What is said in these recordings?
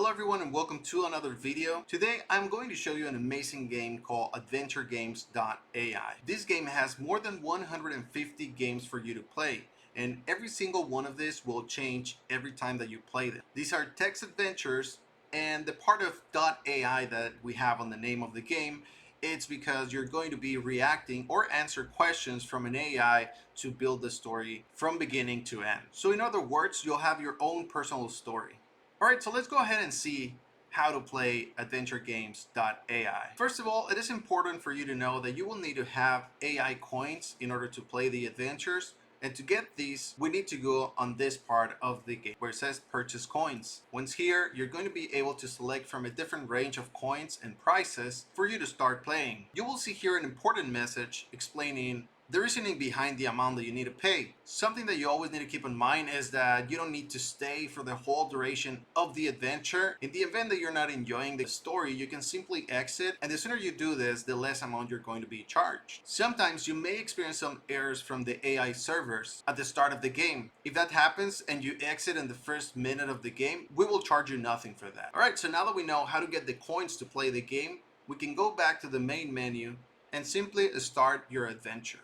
Hello everyone and welcome to another video. Today I'm going to show you an amazing game called AdventureGames.ai. This game has more than 150 games for you to play, and every single one of these will change every time that you play them. These are text adventures, and the part of .ai that we have on the name of the game, it's because you're going to be reacting or answer questions from an AI to build the story from beginning to end. So in other words, you'll have your own personal story. Alright, so let's go ahead and see how to play AdventureGames.ai. First of all, it is important for you to know that you will need to have AI coins in order to play the adventures. And to get these, we need to go on this part of the game where it says purchase coins. Once here, you're going to be able to select from a different range of coins and prices for you to start playing. You will see here an important message explaining the reasoning behind the amount that you need to pay. Something that you always need to keep in mind is that you don't need to stay for the whole duration of the adventure. In the event that you're not enjoying the story, you can simply exit, and the sooner you do this, the less amount you're going to be charged. Sometimes you may experience some errors from the AI servers at the start of the game. If that happens and you exit in the first minute of the game, we will charge you nothing for that. Alright, so now that we know how to get the coins to play the game, we can go back to the main menu and simply start your adventure.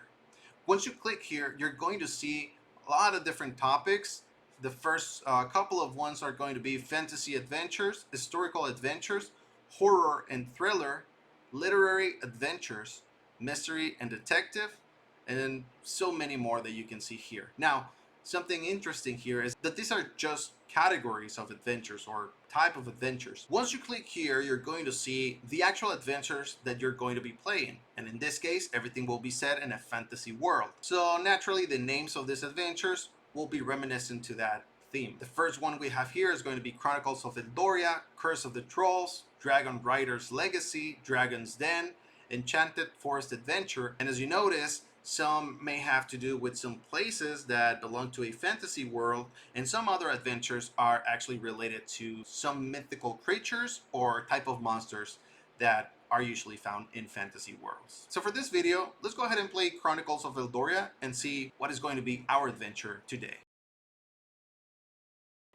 Once you click here, you're going to see a lot of different topics. The first couple of ones are going to be fantasy adventures, historical adventures, horror and thriller, literary adventures, mystery and detective, and then so many more that you can see here. Now, something interesting here is that these are just categories of adventures or type of adventures. Once you click here, you're going to see the actual adventures that you're going to be playing. And in this case, everything will be set in a fantasy world. So naturally, the names of these adventures will be reminiscent to that theme. The first one we have here is going to be Chronicles of Eldoria, Curse of the Trolls, Dragon Rider's Legacy, Dragon's Den, Enchanted Forest Adventure. And as you notice, some may have to do with some places that belong to a fantasy world, and some other adventures are actually related to some mythical creatures or type of monsters that are usually found in fantasy worlds. So for this video, let's go ahead and play Chronicles of Eldoria and see what is going to be our adventure today.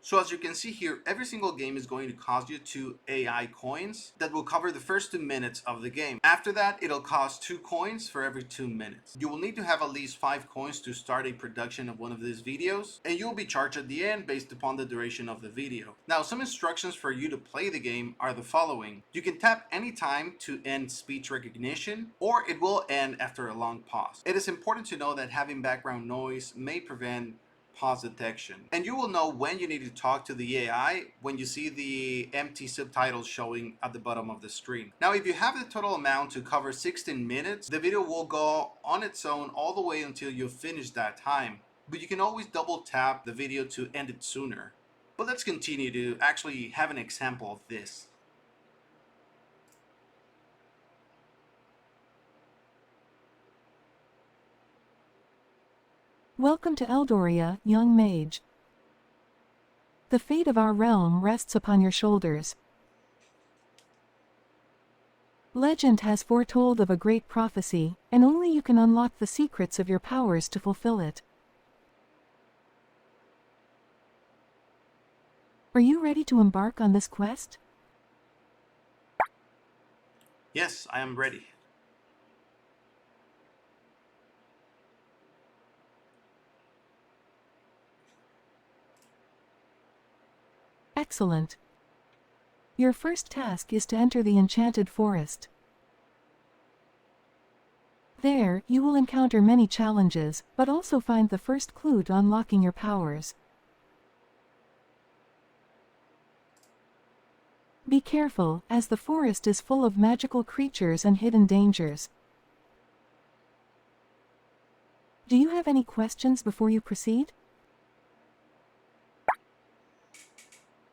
So as you can see here, every single game is going to cost you 2 AI coins that will cover the first 2 minutes of the game. After that, it'll cost 2 coins for every 2 minutes. You will need to have at least 5 coins to start a production of one of these videos, and you'll be charged at the end based upon the duration of the video. Now, some instructions for you to play the game are the following. You can tap any time to end speech recognition, or it will end after a long pause. It is important to know that having background noise may prevent pause detection, and you will know when you need to talk to the AI when you see the empty subtitles showing at the bottom of the screen. Now, if you have the total amount to cover 16 minutes, the video will go on its own all the way until you finish that time, but you can always double tap the video to end it sooner. But let's continue to actually have an example of this. Welcome to Eldoria, young mage. The fate of our realm rests upon your shoulders. Legend has foretold of a great prophecy, and only you can unlock the secrets of your powers to fulfill it. Are you ready to embark on this quest? Yes, I am ready. Excellent. Your first task is to enter the enchanted forest. There, you will encounter many challenges, but also find the first clue to unlocking your powers. Be careful, as the forest is full of magical creatures and hidden dangers. Do you have any questions before you proceed?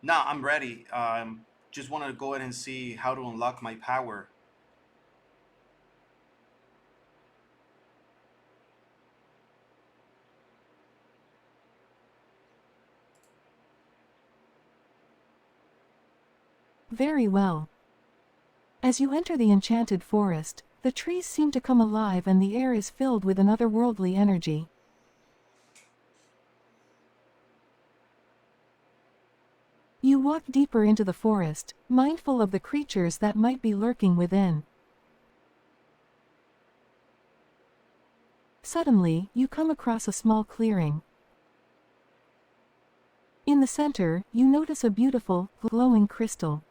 Now I'm ready. Just want to go ahead and see how to unlock my power. Very well. As you enter the enchanted forest, the trees seem to come alive and the air is filled with an otherworldly energy. You walk deeper into the forest, mindful of the creatures that might be lurking within. Suddenly, you come across a small clearing. In the center, you notice a beautiful, glowing crystal.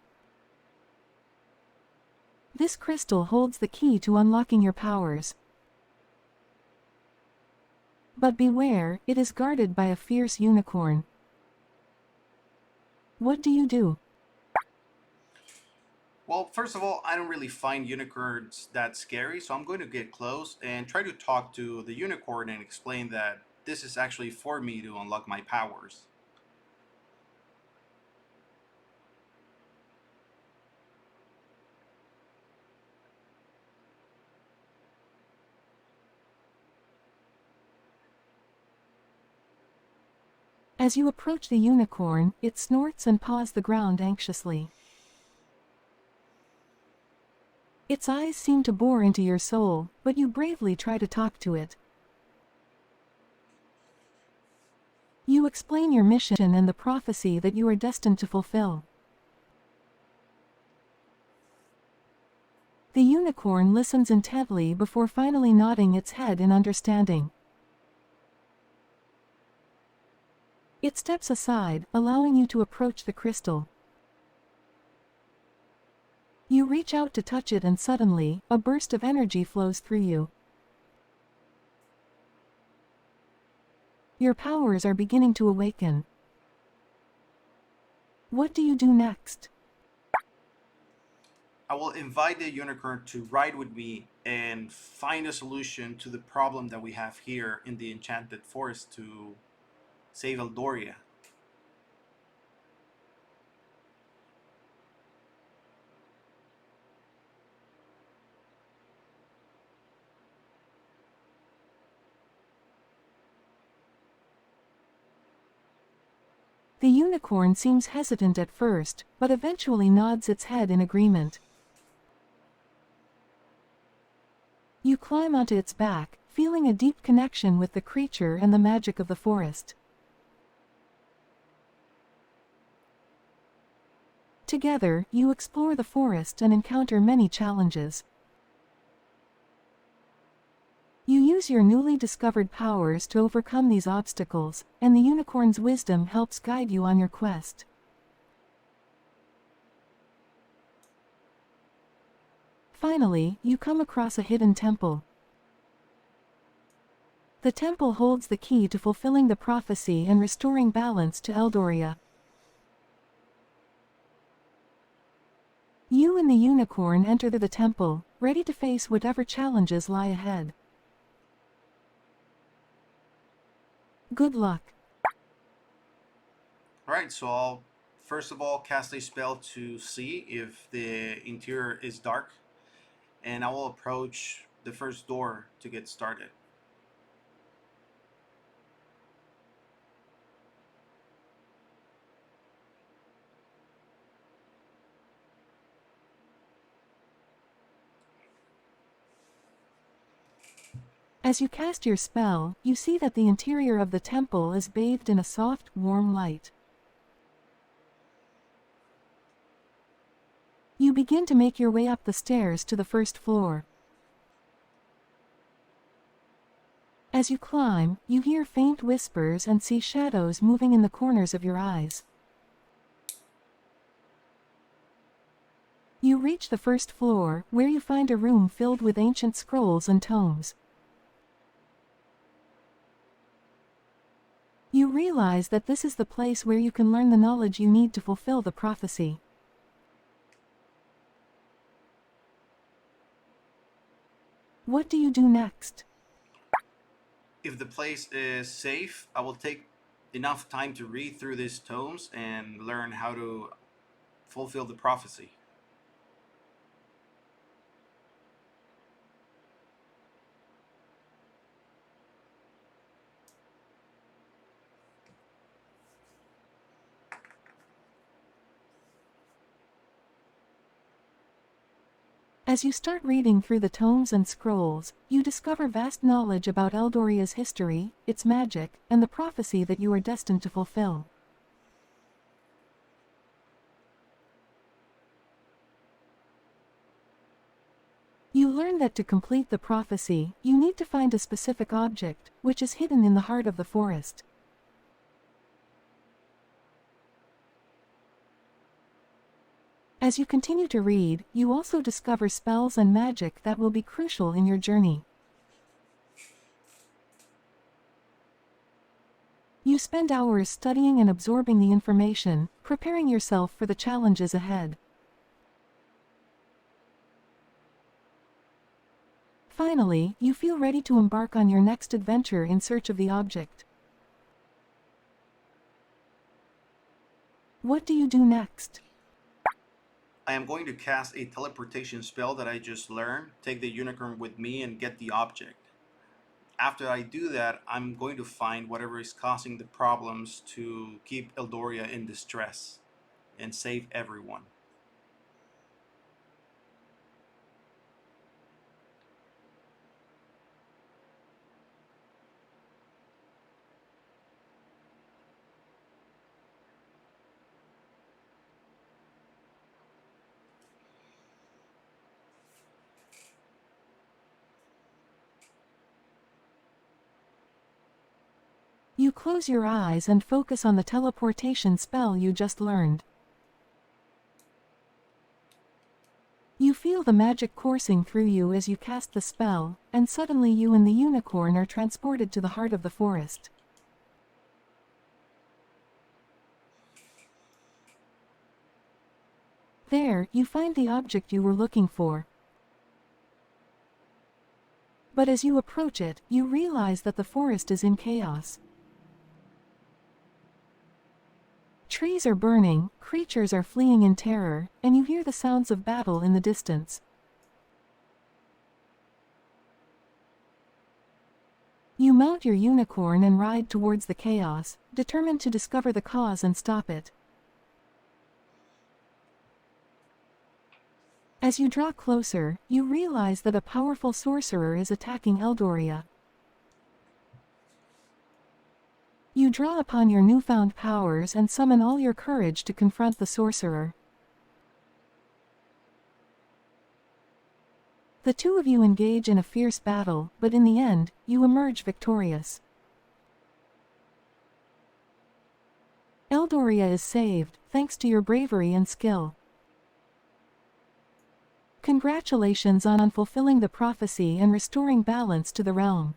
This crystal holds the key to unlocking your powers. But beware, it is guarded by a fierce unicorn. What do you do? Well, first of all, I don't really find unicorns that scary, so I'm going to get close and try to talk to the unicorn and explain that this is actually for me to unlock my powers. As you approach the unicorn, it snorts and paws the ground anxiously. Its eyes seem to bore into your soul, but you bravely try to talk to it. You explain your mission and the prophecy that you are destined to fulfill. The unicorn listens intently before finally nodding its head in understanding. It steps aside, allowing you to approach the crystal. You reach out to touch it and suddenly, a burst of energy flows through you. Your powers are beginning to awaken. What do you do next? I will invite the unicorn to ride with me and find a solution to the problem that we have here in the Enchanted Forest to save Eldoria. The unicorn seems hesitant at first, but eventually nods its head in agreement. You climb onto its back, feeling a deep connection with the creature and the magic of the forest. Together, you explore the forest and encounter many challenges. You use your newly discovered powers to overcome these obstacles, and the unicorn's wisdom helps guide you on your quest. Finally, you come across a hidden temple. The temple holds the key to fulfilling the prophecy and restoring balance to Eldoria. You and the unicorn enter the temple, ready to face whatever challenges lie ahead. Good luck. Alright, so I'll first of all cast a spell to see if the interior is dark, and I will approach the first door to get started. As you cast your spell, you see that the interior of the temple is bathed in a soft, warm light. You begin to make your way up the stairs to the first floor. As you climb, you hear faint whispers and see shadows moving in the corners of your eyes. You reach the first floor, where you find a room filled with ancient scrolls and tomes. You realize that this is the place where you can learn the knowledge you need to fulfill the prophecy. What do you do next? If the place is safe, I will take enough time to read through these tomes and learn how to fulfill the prophecy. As you start reading through the tomes and scrolls, you discover vast knowledge about Eldoria's history, its magic, and the prophecy that you are destined to fulfill. learn that to complete the prophecy, you need to find a specific object, which is hidden in the heart of the forest. As you continue to read, you also discover spells and magic that will be crucial in your journey. You spend hours studying and absorbing the information, preparing yourself for the challenges ahead. Finally, you feel ready to embark on your next adventure in search of the object. What do you do next? I am going to cast a teleportation spell that I just learned, take the unicorn with me and get the object. After I do that, I'm going to find whatever is causing the problems to keep Eldoria in distress and save everyone. You close your eyes and focus on the teleportation spell you just learned. You feel the magic coursing through you as you cast the spell, and suddenly you and the unicorn are transported to the heart of the forest. There, you find the object you were looking for. But as you approach it, you realize that the forest is in chaos. Trees are burning, creatures are fleeing in terror, and you hear the sounds of battle in the distance. You mount your unicorn and ride towards the chaos, determined to discover the cause and stop it. As you draw closer, you realize that a powerful sorcerer is attacking Eldoria. You draw upon your newfound powers and summon all your courage to confront the sorcerer. The two of you engage in a fierce battle, but in the end, you emerge victorious. Eldoria is saved, thanks to your bravery and skill. Congratulations on fulfilling the prophecy and restoring balance to the realm.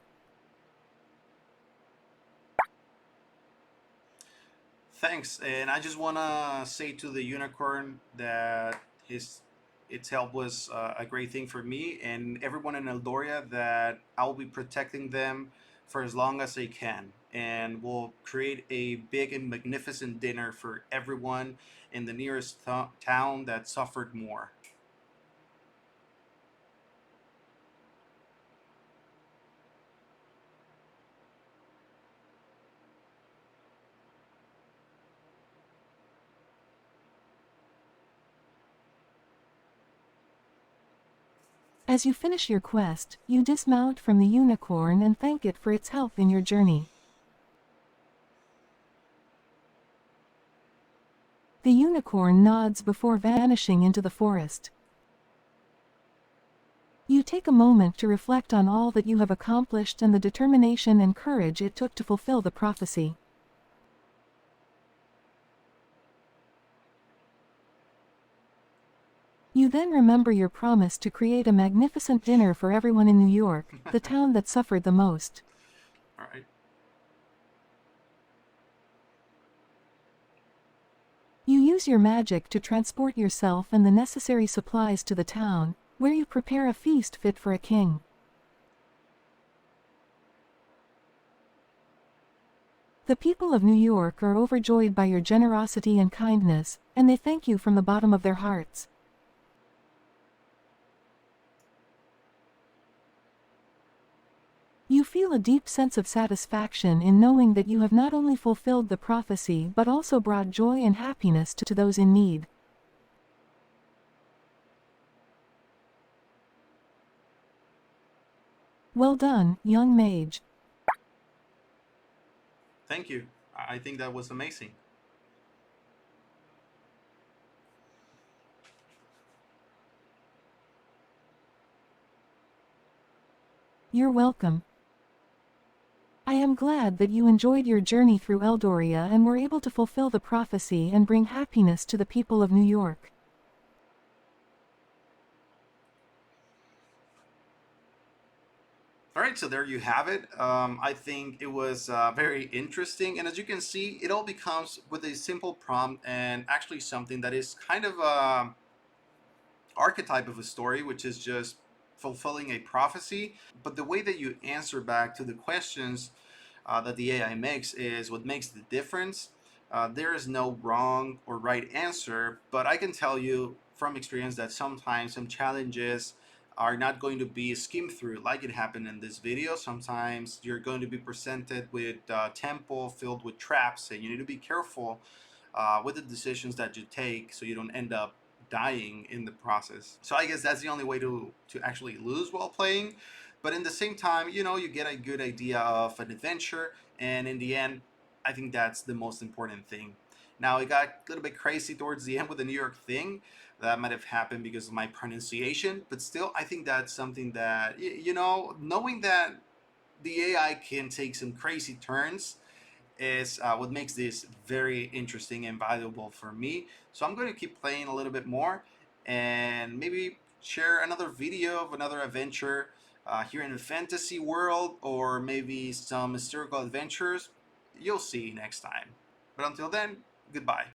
Thanks, and I just want to say to the unicorn that its help was a great thing for me and everyone in Eldoria, that I will be protecting them for as long as I can, and we'll create a big and magnificent dinner for everyone in the nearest town that suffered more. As you finish your quest, you dismount from the unicorn and thank it for its help in your journey. The unicorn nods before vanishing into the forest. You take a moment to reflect on all that you have accomplished and the determination and courage it took to fulfill the prophecy. You then remember your promise to create a magnificent dinner for everyone in New York, the town that suffered the most. All right. You use your magic to transport yourself and the necessary supplies to the town, where you prepare a feast fit for a king. The people of New York are overjoyed by your generosity and kindness, and they thank you from the bottom of their hearts. You feel a deep sense of satisfaction in knowing that you have not only fulfilled the prophecy but also brought joy and happiness to those in need. Well done, young mage. Thank you. I think that was amazing. You're welcome. I am glad that you enjoyed your journey through Eldoria and were able to fulfill the prophecy and bring happiness to the people of New York. All right, so there you have it. I think it was very interesting, and as you can see, it all becomes with a simple prompt and actually something that is kind of archetype of a story, which is just fulfilling a prophecy. But the way that you answer back to the questions that the AI makes is what makes the difference. There is no wrong or right answer, but I can tell you from experience that sometimes some challenges are not going to be skimmed through like it happened in this video. Sometimes you're going to be presented with a temple filled with traps, and you need to be careful with the decisions that you take so you don't end up dying in the process. So I guess that's the only way to actually lose while playing. But in the same time, you know, you get a good idea of an adventure, and in the end, I think that's the most important thing. Now, it got a little bit crazy towards the end with the New York thing. That might have happened because of my pronunciation, but still, I think that's something that, you know, knowing that the AI can take some crazy turns is what makes this very interesting and valuable for me. So I'm going to keep playing a little bit more and maybe share another video of another adventure here in the fantasy world, or maybe some historical adventures. You'll see next time. But until then, goodbye.